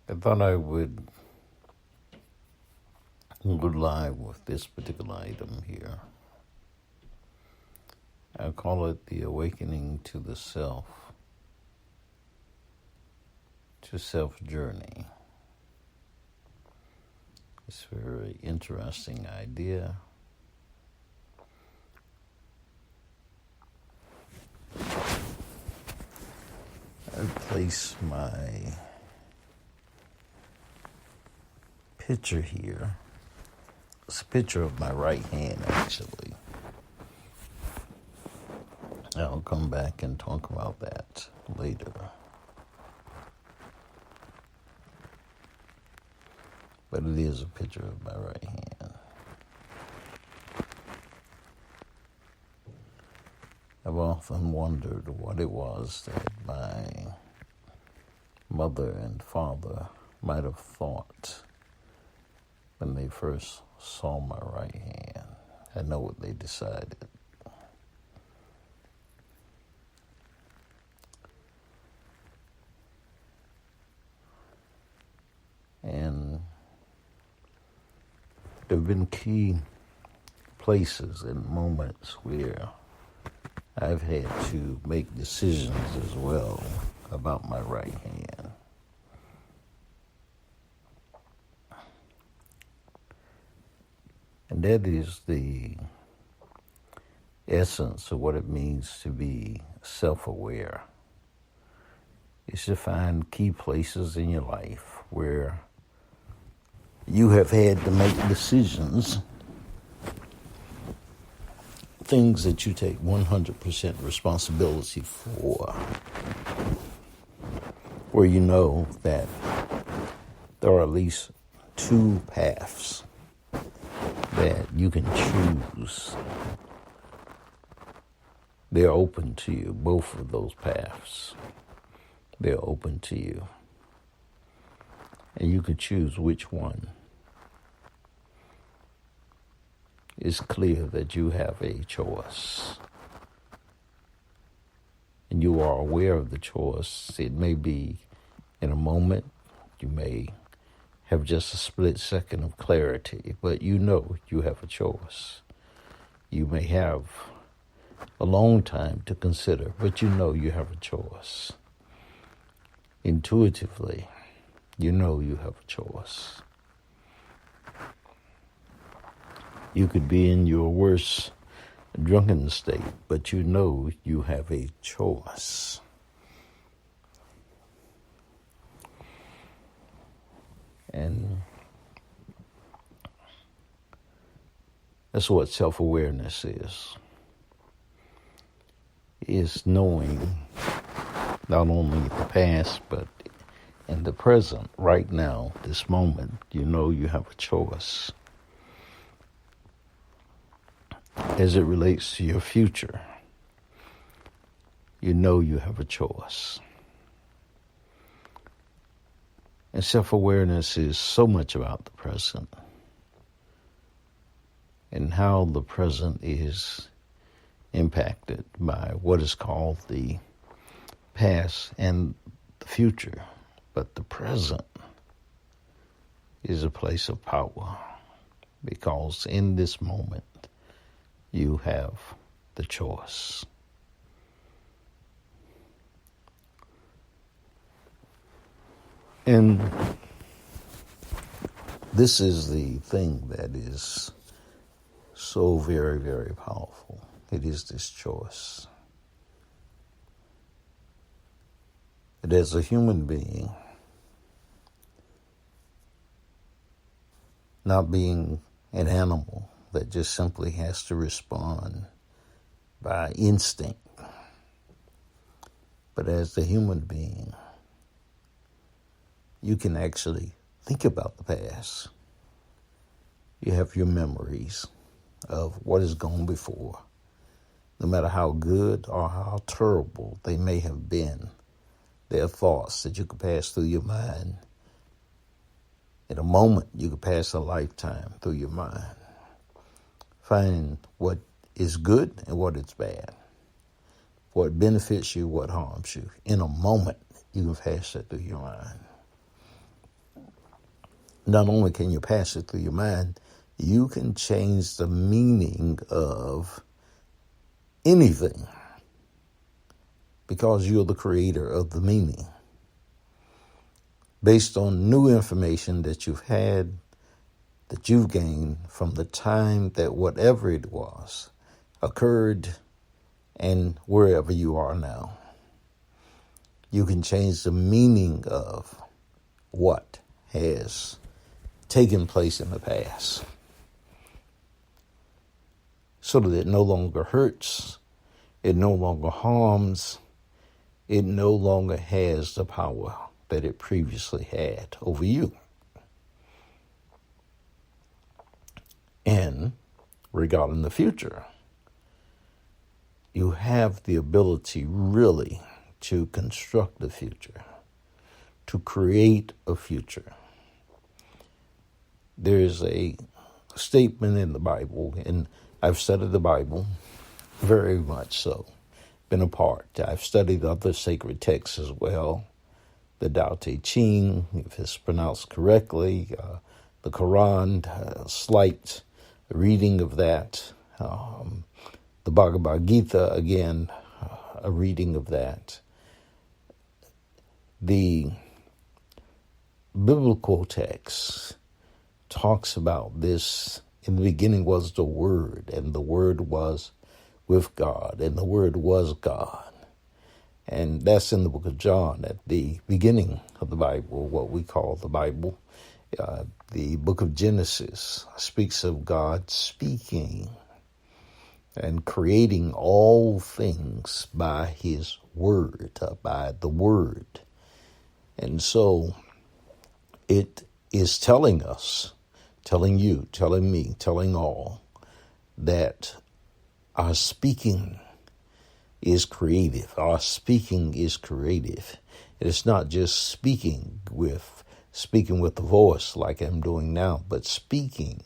I thought I would go live with this particular item here. I call it the awakening to the self, to self journey. It's a very interesting idea. I place my picture here. It's a picture of my right hand, actually. I'll come back and talk about that later. But it is a picture of my right hand. I've often wondered what it was that my mother and father might have thought when they first saw my right hand. I know what they decided. And there have been key places and moments where I've had to make decisions as well about my right hand. And that is the essence of what it means to be self-aware. Is to find key places in your life where you have had to make decisions, things that you take 100% responsibility for, where you know that there are at least two paths that you can choose. They're open to you, both of those paths. They're open to you. And you can choose which one. It's clear that you have a choice. And you are aware of the choice. It may be in a moment. You may have just a split second of clarity, but you know you have a choice. You may have a long time to consider, but you know you have a choice. Intuitively, you know you have a choice. You could be in your worst drunken state, but you know you have a choice. And that's what self-awareness is. Is knowing not only the past, but in the present, right now, this moment, you know you have a choice. As it relates to your future, you know you have a choice. And self-awareness is so much about the present and how the present is impacted by what is called the past and the future. But the present is a place of power because in this moment you have the choice. And this is the thing that is so very, very powerful. It is this choice. That as a human being, not being an animal that just simply has to respond by instinct, but as the human being, you can actually think about the past. You have your memories of what has gone before, no matter how good or how terrible they may have been. There are thoughts that you could pass through your mind. In a moment, you could pass a lifetime through your mind. Find what is good and what is bad. What benefits you, what harms you. In a moment, you can pass that through your mind. not only can you pass it through your mind, you can change the meaning of anything because you're the creator of the meaning. Based on new information that you've had, that you've gained from the time that whatever it was occurred and wherever you are now. You can change the meaning of what has taken place in the past so that it no longer hurts, it no longer harms, it no longer has the power that it previously had over you. And regarding the future, you have the ability really to construct the future, to create a future. There's a statement in the Bible, and I've studied the Bible very much so, been a part. I've studied other sacred texts as well. The Tao Te Ching, if it's pronounced correctly, the Quran, slight reading of that. The Bhagavad Gita, again, a reading of that. The biblical text talks about this. In the beginning was the Word, and the Word was with God, and the Word was God. And that's in the book of John, at the beginning of the Bible, what we call the Bible. The book of Genesis speaks of God speaking and creating all things by his word, by the word. And so it is telling us, telling you, telling me, telling all, that our speaking is creative. Our speaking is creative. It's not just speaking with the voice like I'm doing now, but speaking,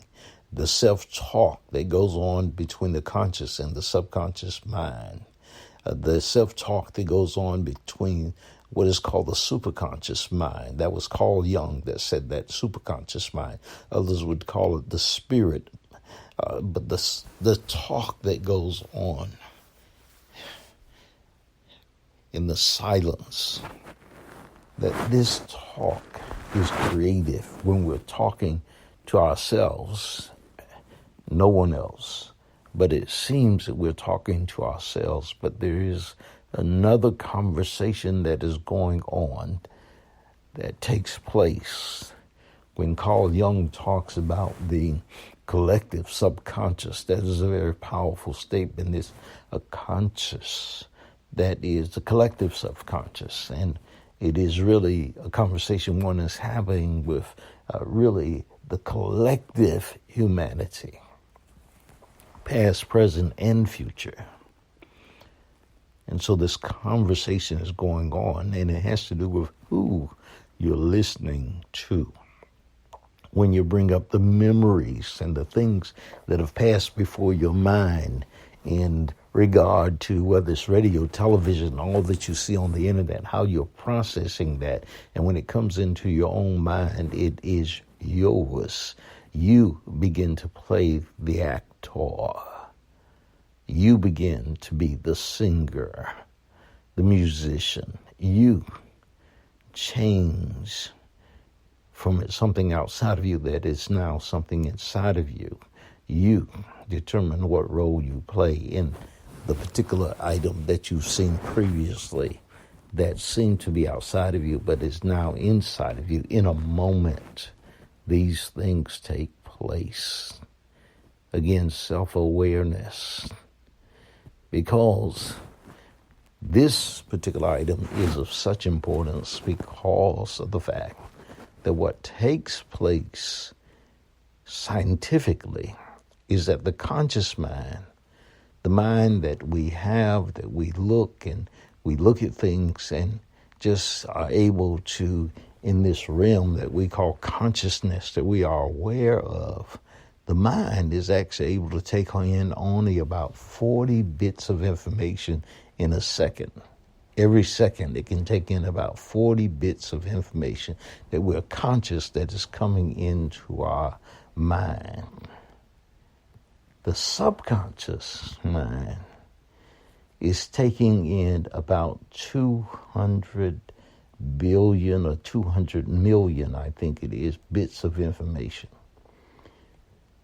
the self-talk that goes on between the conscious and the subconscious mind, the self-talk that goes on between what is called the superconscious mind. That was Carl Jung that said that, superconscious mind. Others would call it the spirit. But the talk that goes on in the silence, that this talk is creative when we're talking to ourselves, no one else. But it seems that we're talking to ourselves, but there is another conversation that is going on that takes place when Carl Jung talks about the collective subconscious. That is a very powerful statement. It's a conscious that is the collective subconscious, and it is really a conversation one is having with really the collective humanity, past, present, and future. And so this conversation is going on, and it has to do with who you're listening to. When you bring up the memories and the things that have passed before your mind in regard to whether it's radio, television, all that you see on the internet, how you're processing that. And when it comes into your own mind, it is yours. You begin to play the actor. You begin to be the singer, the musician. You change from something outside of you that is now something inside of you. You determine what role you play in the particular item that you've seen previously that seemed to be outside of you but is now inside of you. In a moment, these things take place. Again, self-awareness. Because this particular item is of such importance because of the fact that what takes place scientifically is that the conscious mind, the mind that we have, that we look at things and just are able to, in this realm that we call consciousness, that we are aware of, the mind is actually able to take in only about 40 bits of information in a second. Every second, it can take in about 40 bits of information that we're conscious that is coming into our mind. The subconscious mind is taking in about 200 billion or 200 million, I think it is, bits of information.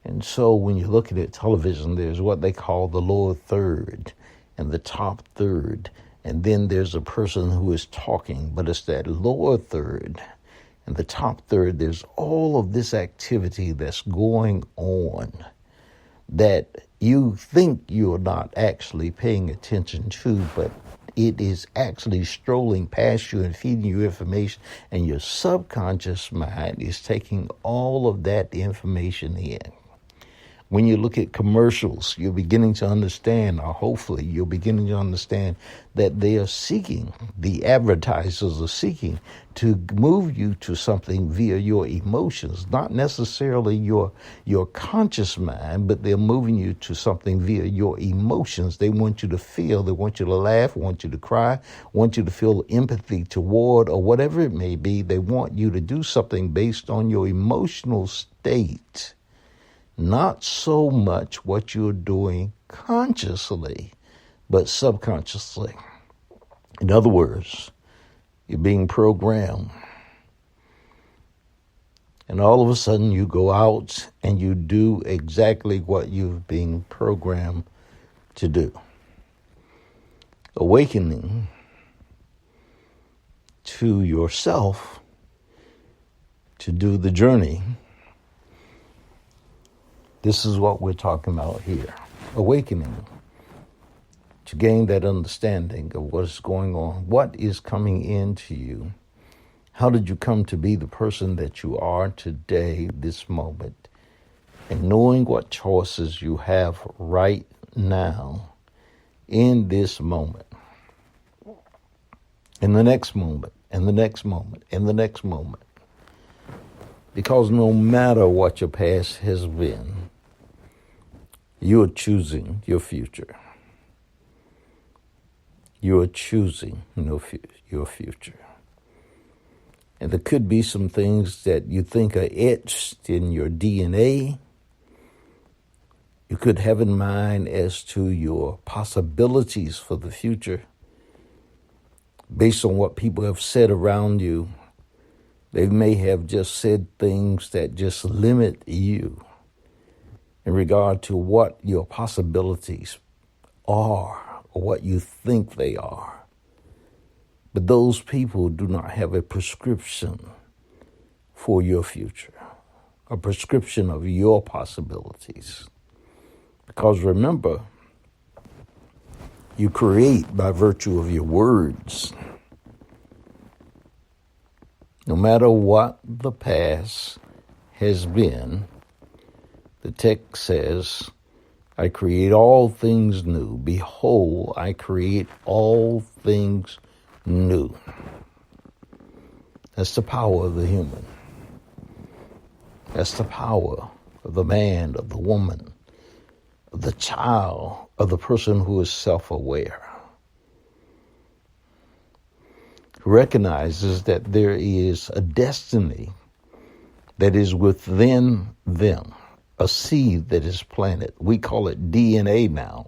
And so when you're looking at television, there's what they call the lower third and the top third. And then there's a person who is talking, but it's that lower third and the top third. There's all of this activity that's going on that you think you're not actually paying attention to, but it is actually strolling past you and feeding you information, and your subconscious mind is taking all of that information in. When you look at commercials, you're beginning to understand, or hopefully you're beginning to understand, that they are seeking, the advertisers are seeking to move you to something via your emotions, not necessarily your conscious mind, but they're moving you to something via your emotions. They want you to feel, they want you to laugh, want you to cry, want you to feel empathy toward, or whatever it may be. They want you to do something based on your emotional state. Not so much what you're doing consciously, but subconsciously. In other words, you're being programmed. And all of a sudden you go out and you do exactly what you've been programmed to do. Awakening to yourself to do the journey. This is what we're talking about here. Awakening, to gain that understanding of what's going on. What is coming into you? How did you come to be the person that you are today, this moment? And knowing what choices you have right now, in this moment, in the next moment, in the next moment, in the next moment. Because no matter what your past has been, you are choosing your future. You are choosing your future. And there could be some things that you think are etched in your DNA. You could have in mind as to your possibilities for the future. Based on what people have said around you, they may have just said things that just limit you in regard to what your possibilities are or what you think they are. But those people do not have a prescription for your future, a prescription of your possibilities. Because remember, you create by virtue of your words. No matter what the past has been, the text says, I create all things new. Behold, I create all things new. That's the power of the human. That's the power of the man, of the woman, of the child, of the person who is self-aware. Who recognizes that there is a destiny that is within them. A seed that is planted. We call it DNA now.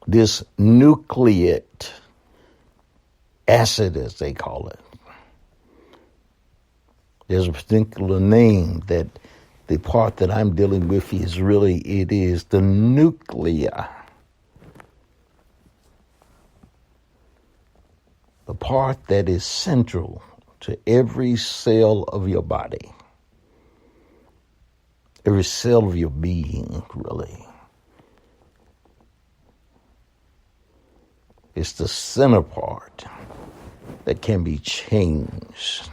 This nucleic acid, as they call it. There's a particular name that the part that I'm dealing with is really, it is the nucleus. The part that is central to every cell of your body. Every cell of your being, really. It's the center part that can be changed.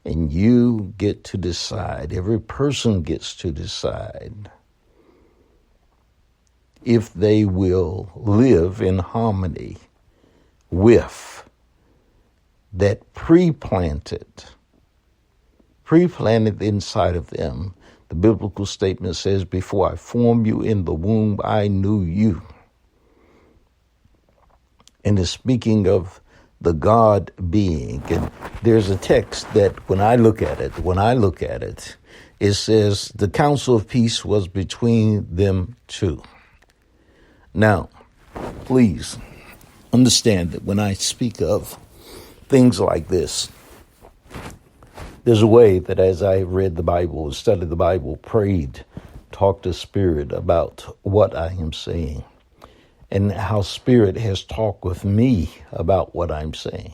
And you get to decide, every person gets to decide if they will live in harmony with that pre-planted inside of them. The biblical statement says, before I formed you in the womb, I knew you. and is speaking of the God being. And there's a text that when I look at it, it says the counsel of peace was between them two. Now, please understand that when I speak of things like this, there's a way that as I read the Bible, studied the Bible, prayed, talked to Spirit about what I am saying, and how Spirit has talked with me about what I'm saying.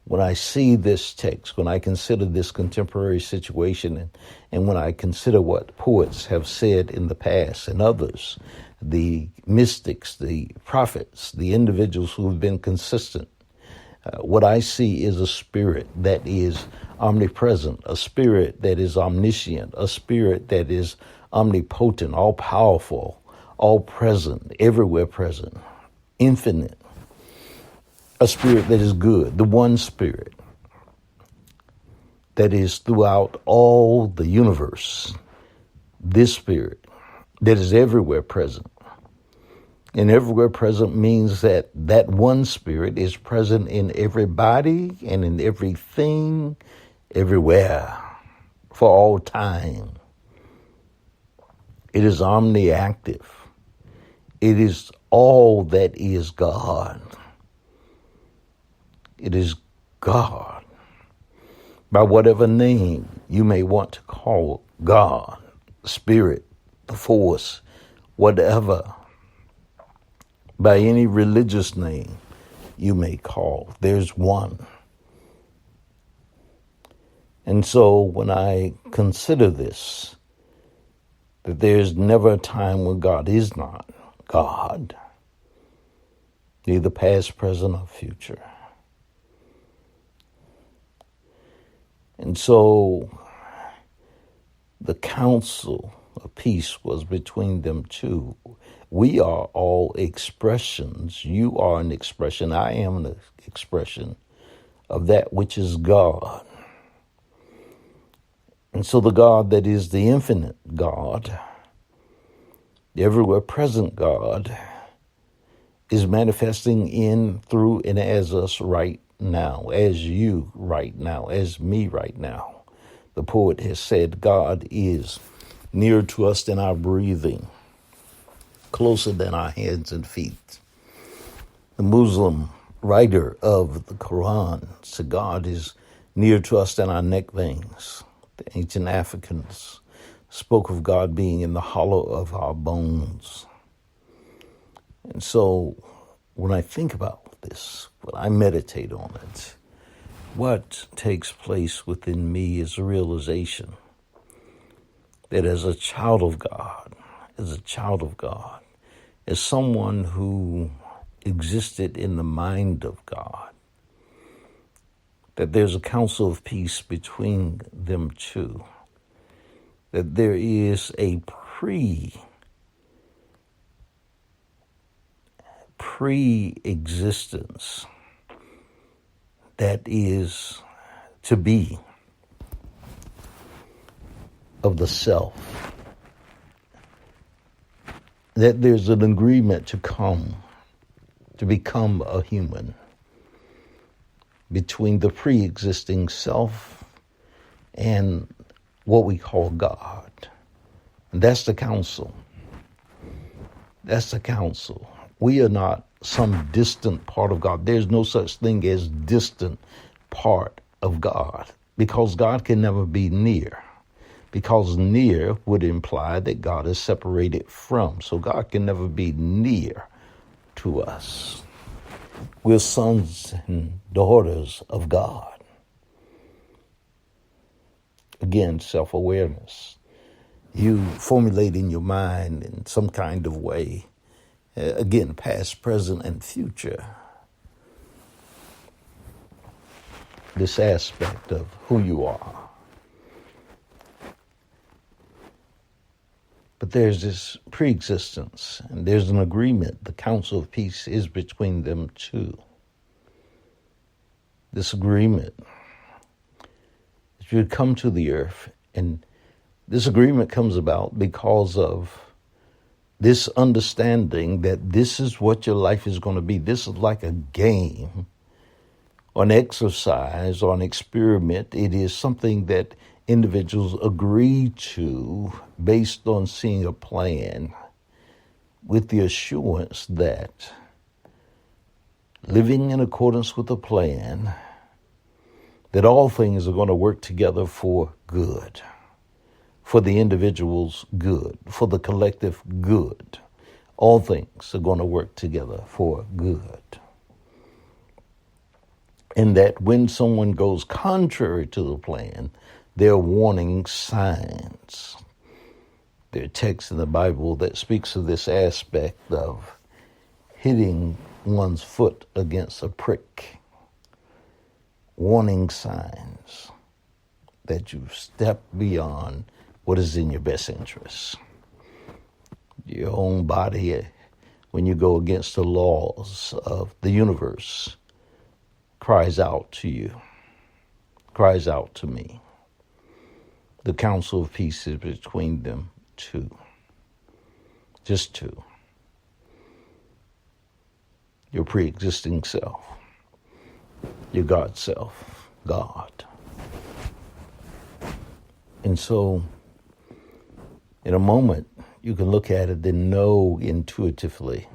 When I see this text, when I consider this contemporary situation, and when I consider what poets have said in the past and others, the mystics, the prophets, the individuals who have been consistent, what I see is a spirit that is omnipresent, a spirit that is omniscient, a spirit that is omnipotent, all powerful, all present, everywhere present, infinite. A spirit that is good, the one spirit that is throughout all the universe, this spirit that is everywhere present. And everywhere present means that that one spirit is present in everybody and in everything, everywhere, for all time. It is omniactive. It is all that is God. It is God. By whatever name you may want to call God, Spirit, the Force, whatever, by any religious name you may call, there's one. And so when I consider this, that there's never a time when God is not God, neither past, present, or future. And so the counsel of peace was between them two. We are all expressions. You are an expression. I am an expression of that which is God. And so the God that is the infinite God, the everywhere present God, is manifesting in, through, and as us right now, as you right now, as me right now. The poet has said God is nearer to us than our breathing, closer than our hands and feet. The Muslim writer of the Quran said God is nearer to us than our neck veins. The ancient Africans spoke of God being in the hollow of our bones. And so when I think about this, when I meditate on it, what takes place within me is a realization that as a child of God, as someone who existed in the mind of God, that there's a counsel of peace between them two, that there is a pre-existence that is to be of the self, that there's an agreement to become a human between the pre-existing self and what we call God. And that's the counsel. That's the counsel. We are not some distant part of God. There's no such thing as distant part of God, because God can never be near, because near would imply that God is separated from. So God can never be near to us. We're sons and daughters of God. Again, self-awareness. You formulate in your mind in some kind of way, again, past, present, and future, this aspect of who you are. But there's this pre-existence, and there's an agreement. The counsel of peace is between them two. This agreement should come to the earth, and this agreement comes about because of This understanding that this is what your life is going to be. This is like a game or an exercise or an experiment. It is something that individuals agree to based on seeing a plan with the assurance that living in accordance with the plan, that all things are going to work together for good, for the individual's good, for the collective good. All things are going to work together for good. And that when someone goes contrary to the plan, there are warning signs. There are texts in the Bible that speaks of this aspect of hitting one's foot against a prick. Warning signs that you've stepped beyond what is in your best interest. Your own body, when you go against the laws of the universe, cries out to you, cries out to me. The counsel of peace is between them two, just two. Your pre-existing self, your God self, God. And so, in a moment, you can look at it and know intuitively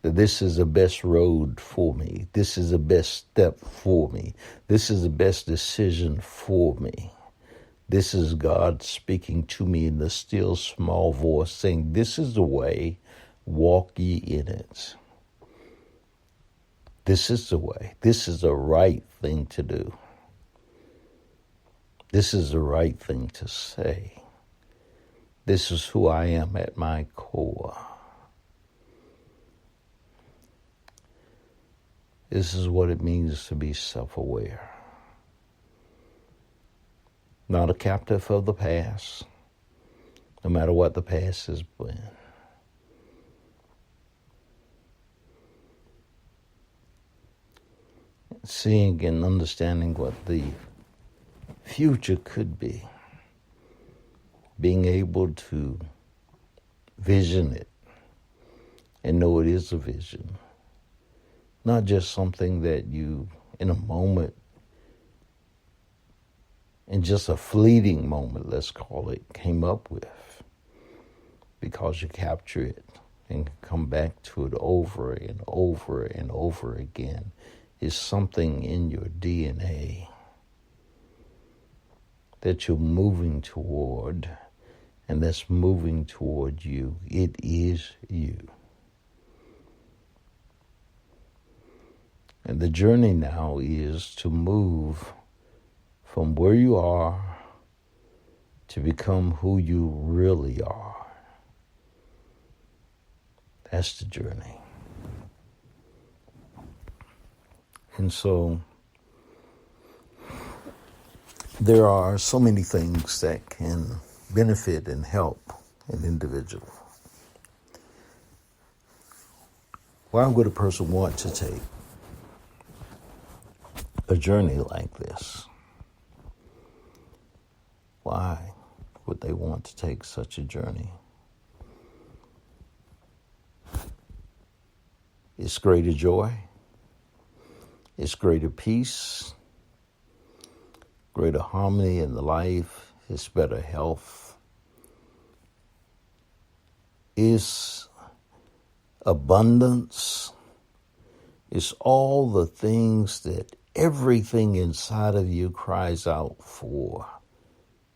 that this is the best road for me. This is the best step for me. This is the best decision for me. This is God speaking to me in the still small voice, saying, this is the way, walk ye in it. This is the way. This is the right thing to do. This is the right thing to say. This is who I am at my core. This is what it means to be self-aware. Not a captive of the past, no matter what the past has been. Seeing and understanding what the future could be. Being able to vision it and know it is a vision. Not just something that you, in a moment, in just a fleeting moment, let's call it, came up with. Because you capture it and come back to it over and over and over again. Is something in your DNA that you're moving toward, and that's moving toward you. It is you. And the journey now is to move from where you are to become who you really are. That's the journey. And so there are so many things that can benefit and help an individual. Why would a person want to take a journey like this? Why would they want to take such a journey? It's greater joy. It's greater peace, greater harmony in the life. It's better health. It's abundance. It's all the things that everything inside of you cries out for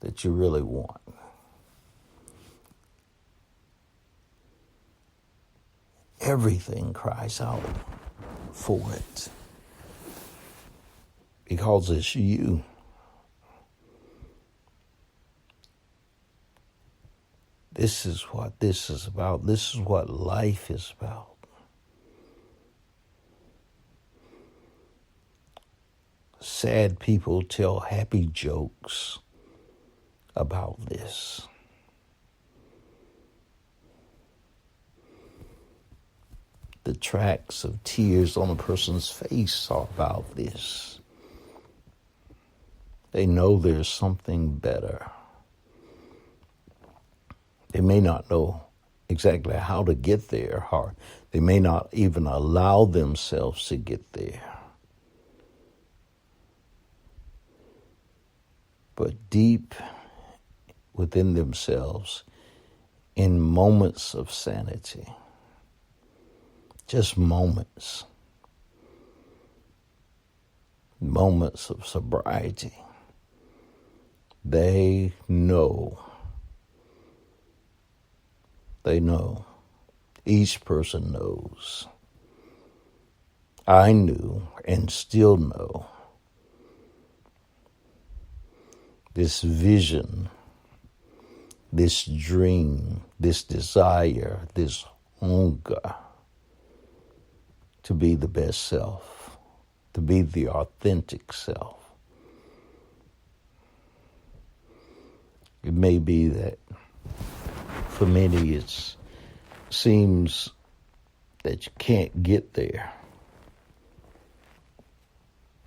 that you really want. Everything cries out for it. Because it's you. This is what this is about. This is what life is about. Sad people tell happy jokes about this. The tracks of tears on a person's face are about this. They know there's something better. They may not know exactly how to get there, or they may not even allow themselves to get there. But deep within themselves, in moments of sanity, just moments of sobriety, they know, each person knows. I knew and still know this vision, this dream, this desire, this hunger to be the best self, to be the authentic self. It may be that for many it seems that you can't get there.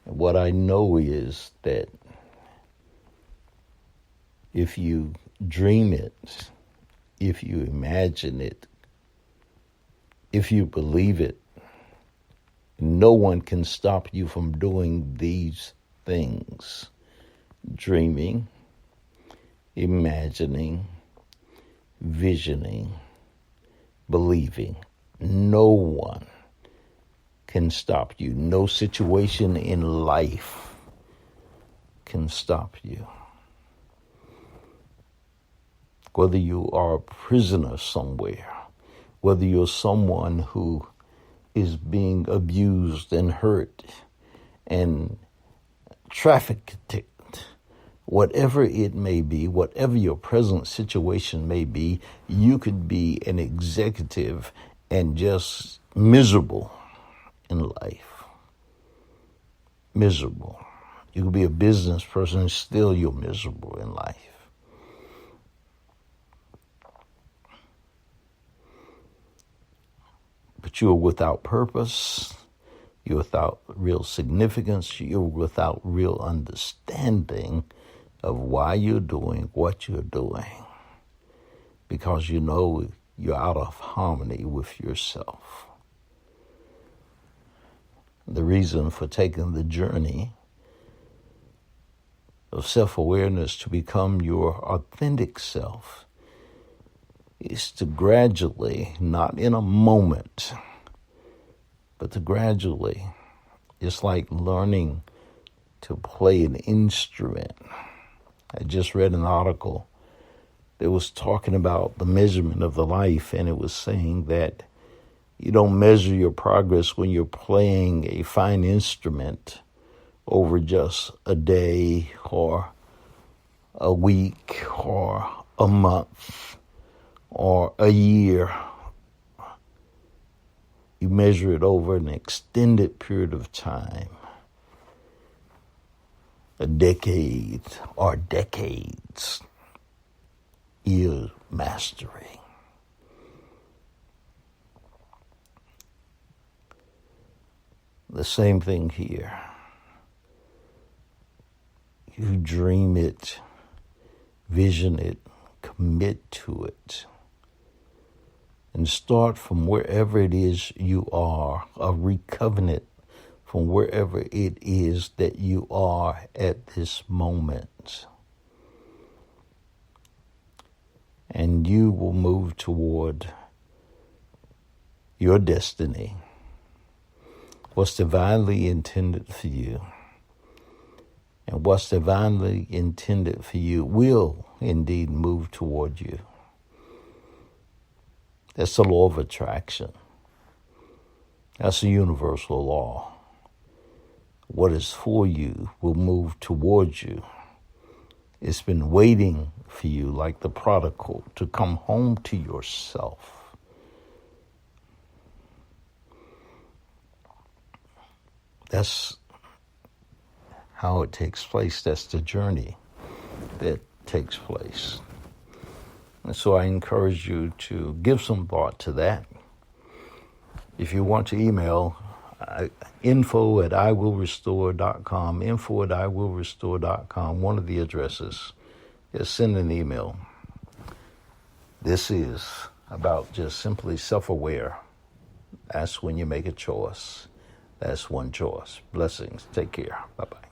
What I know is that if you dream it, if you imagine it, if you believe it, no one can stop you from doing these things. Dreaming, imagining, visioning, believing. No one can stop you. No situation in life can stop you. Whether you are a prisoner somewhere, whether you're someone who is being abused and hurt and trafficked, whatever it may be, whatever your present situation may be, you could be an executive and just miserable in life. Miserable. You could be a business person and still you're miserable in life. But you're without purpose, you're without real significance, you're without real understanding of why you're doing what you're doing, because you know you're out of harmony with yourself. The reason for taking the journey of self-awareness to become your authentic self is to gradually, not in a moment, but to gradually, it's like learning to play an instrument. I just read an article that was talking about the measurement of the life, and it was saying that you don't measure your progress when you're playing a fine instrument over just a day or a week or a month or a year. You measure it over an extended period of time, a decade or decades, years mastery. The same thing here. You dream it, vision it, commit to it, and start from wherever it is you are, a recovenant from wherever it is that you are at this moment. And you will move toward your destiny, what's divinely intended for you. And what's divinely intended for you will indeed move toward you. That's the law of attraction. That's a universal law. What is for you will move towards you. It's been waiting for you like the prodigal to come home to yourself. That's how it takes place. That's the journey that takes place. And so I encourage you to give some thought to that. If you want to email, info@iwillrestore.com, info@iwillrestore.com, one of the addresses. Just send an email. This is about just simply self-aware. That's when you make a choice. That's one choice. Blessings. Take care. Bye-bye.